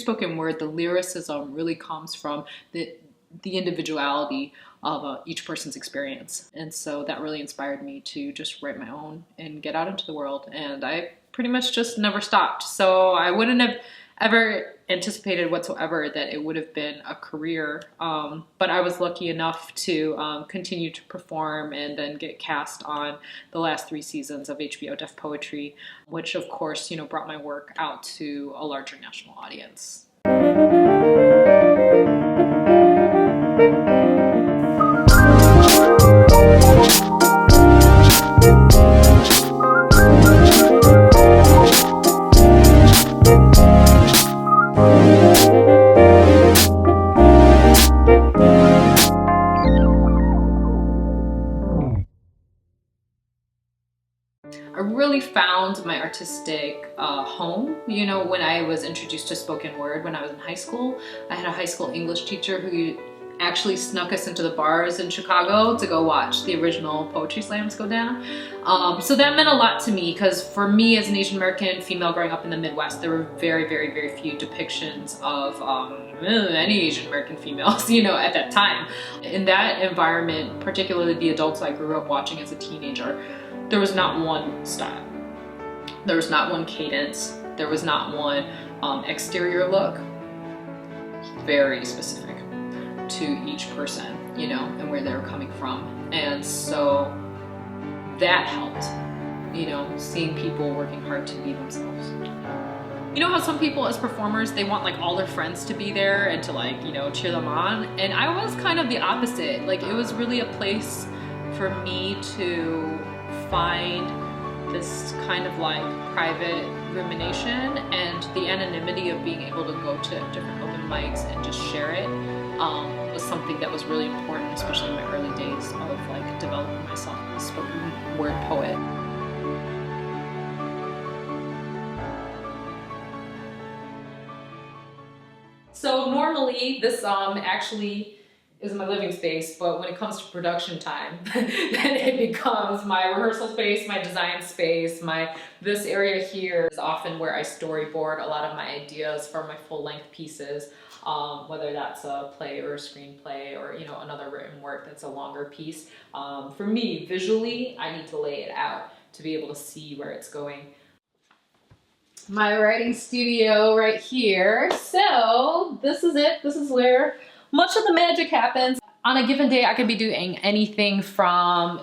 spoken word, the lyricism really comes from the individuality of each person's experience. And so that really inspired me to just write my own and get out into the world. And I pretty much just never stopped. So I wouldn't have ever anticipated whatsoever that it would have been a career. But I was lucky enough to continue to perform and then get cast on the last 3 seasons of HBO Deaf Poetry, which of course, brought my work out to a larger national audience. I really found my artistic home, when I was introduced to spoken word when I was in high school. I had a high school English teacher who actually snuck us into the bars in Chicago to go watch the original poetry slams go down. So that meant a lot to me, because for me as an Asian American female growing up in the Midwest, there were very, very, very few depictions of any Asian American females, at that time. In that environment, particularly the adults I grew up watching as a teenager, there was not one style. There was not one cadence. There was not one exterior look. Very specific to each person, and where they were coming from. And so that helped, seeing people working hard to be themselves. You know how some people as performers, they want like all their friends to be there and to cheer them on? And I was kind of the opposite. Like, it was really a place for me to find this kind of like private rumination, and the anonymity of being able to go to different open mics and just share it was something that was really important, especially in my early days of like developing myself as a spoken word poet. So normally this actually is my living space, but when it comes to production time, then it becomes my rehearsal space, my design space. This area here is often where I storyboard a lot of my ideas for my full-length pieces, whether that's a play or a screenplay or another written work that's a longer piece. For me, visually, I need to lay it out to be able to see where it's going. My writing studio right here. So this is it. This is where much of the magic happens. On a given day, I could be doing anything from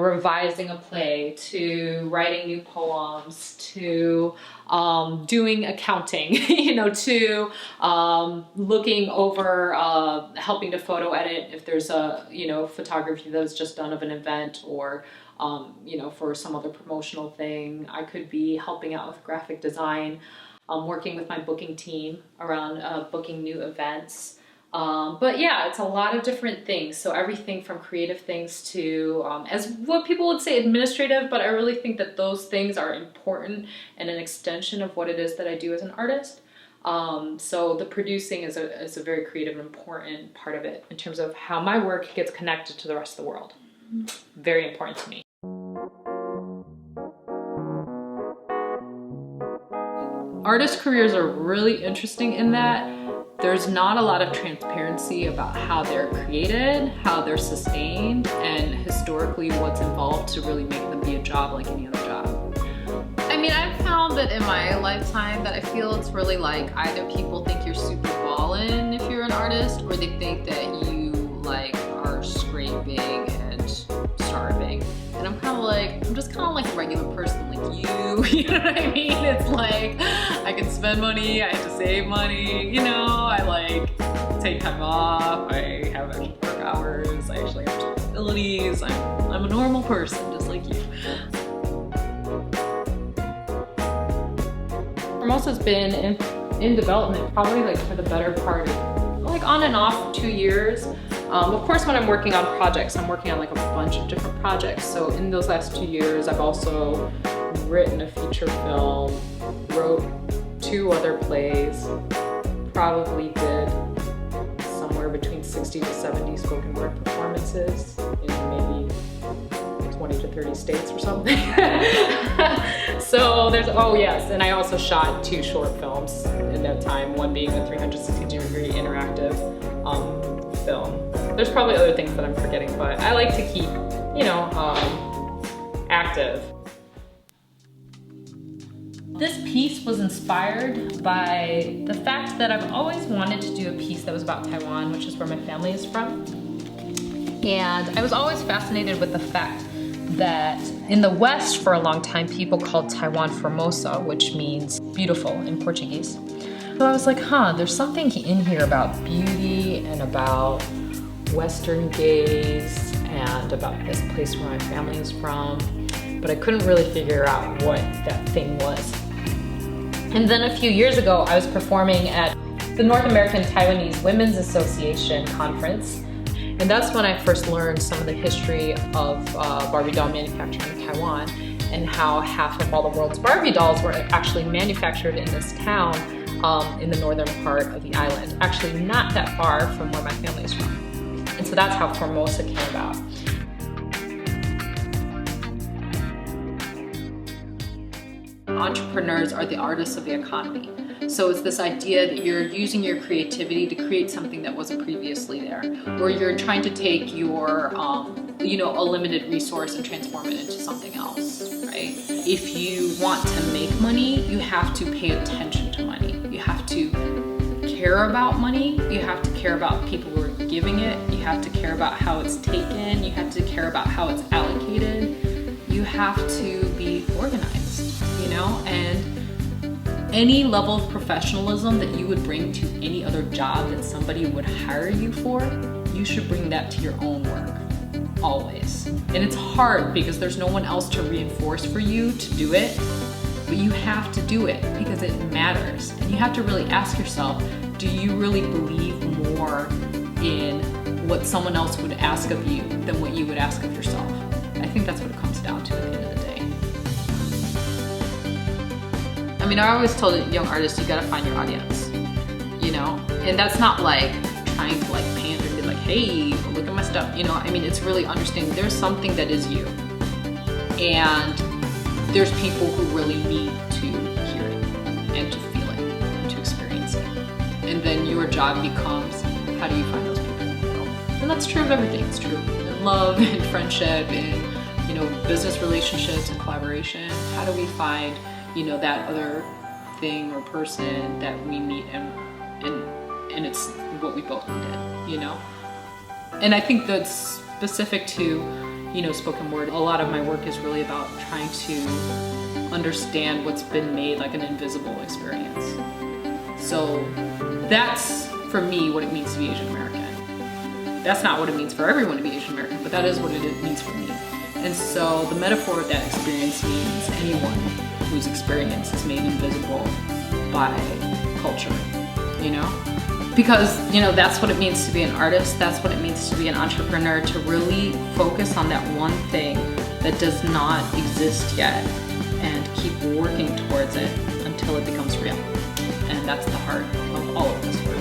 revising a play to writing new poems to doing accounting, to looking over, helping to photo edit if there's a, photography that was just done of an event, or for some other promotional thing. I could be helping out with graphic design, working with my booking team around booking new events. But yeah, it's a lot of different things. So everything from creative things to, as what people would say, administrative, but I really think that those things are important and an extension of what it is that I do as an artist. So the producing is a very creative and important part of it in terms of how my work gets connected to the rest of the world. Very important to me. Artist careers are really interesting in that there's not a lot of transparency about how they're created, how they're sustained, and historically what's involved to really make them be a job like any other job. I mean, I've found that in my lifetime that I feel it's really like either people think you're super ballin' if you're an artist, or they think that you like are scraping and starving. And I'm just kind of like a regular person like you, you know what I mean? It's like, I can spend money, I have to save money, I like take time off, I have extra work hours, I actually have responsibilities, I'm a normal person just like you. Formosa's been in development probably like for the better part of like on and off 2 years. Of course, when I'm working on projects, I'm working on like a bunch of different projects. So in those last 2 years, I've also written a feature film, wrote 2 other plays, probably did somewhere between 60 to 70 spoken word performances in maybe 20 to 30 states or something. So there's, oh yes, and I also shot 2 short films in at that time, one being the 360-degree interactive film. There's probably other things that I'm forgetting, but I like to keep, you know, active. This piece was inspired by the fact that I've always wanted to do a piece that was about Taiwan, which is where my family is from. And I was always fascinated with the fact that in the West for a long time, people called Taiwan Formosa, which means beautiful in Portuguese. So I was like, there's something in here about beauty and about Western gaze and about this place where my family is from, but I couldn't really figure out what that thing was. And then a few years ago, I was performing at the North American Taiwanese Women's Association conference. And that's when I first learned some of the history of Barbie doll manufacturing in Taiwan and how half of all the world's Barbie dolls were actually manufactured in this town in the northern part of the island. Actually not that far from where my family is from. And so that's how Formosa came about. Entrepreneurs are the artists of the economy. So it's this idea that you're using your creativity to create something that wasn't previously there, or you're trying to take your, you know, a limited resource and transform it into something else, right? If you want to make money, you have to pay attention to money. You have to care about money. You have to care about people who are giving it. You have to care about how it's taken. You have to care about how it's allocated. You have to be organized, you know, and any level of professionalism that you would bring to any other job that somebody would hire you for, you should bring that to your own work, always. And it's hard because there's no one else to reinforce for you to do it, but you have to do it because it matters. And you have to really ask yourself, do you really believe more in what someone else would ask of you than what you would ask of yourself? I think that's what it comes down to at the end of the day. I mean, I always told young artists, you gotta find your audience, you know? And that's not like trying to like pander and be like, hey, look at my stuff, you know? I mean, it's really understanding there's something that is you. And there's people who really need to hear it and to feel it and to experience it. And then your job becomes, how do you find those people in the world? And that's true of everything. It's true in love and friendship and, you know, business relationships and collaboration. How do we find, you know, that other thing or person that we meet and it's what we both needed, you know? And I think that's specific to, you know, spoken word. A lot of my work is really about trying to understand what's been made like an invisible experience. So that's, for me, what it means to be Asian American. That's not what it means for everyone to be Asian American, but that is what it means for me. And so the metaphor of that experience means anyone whose experience is made invisible by culture, you know? Because, you know, that's what it means to be an artist, that's what it means to be an entrepreneur, to really focus on that one thing that does not exist yet and keep working towards it until it becomes real. And that's the heart of all of this work.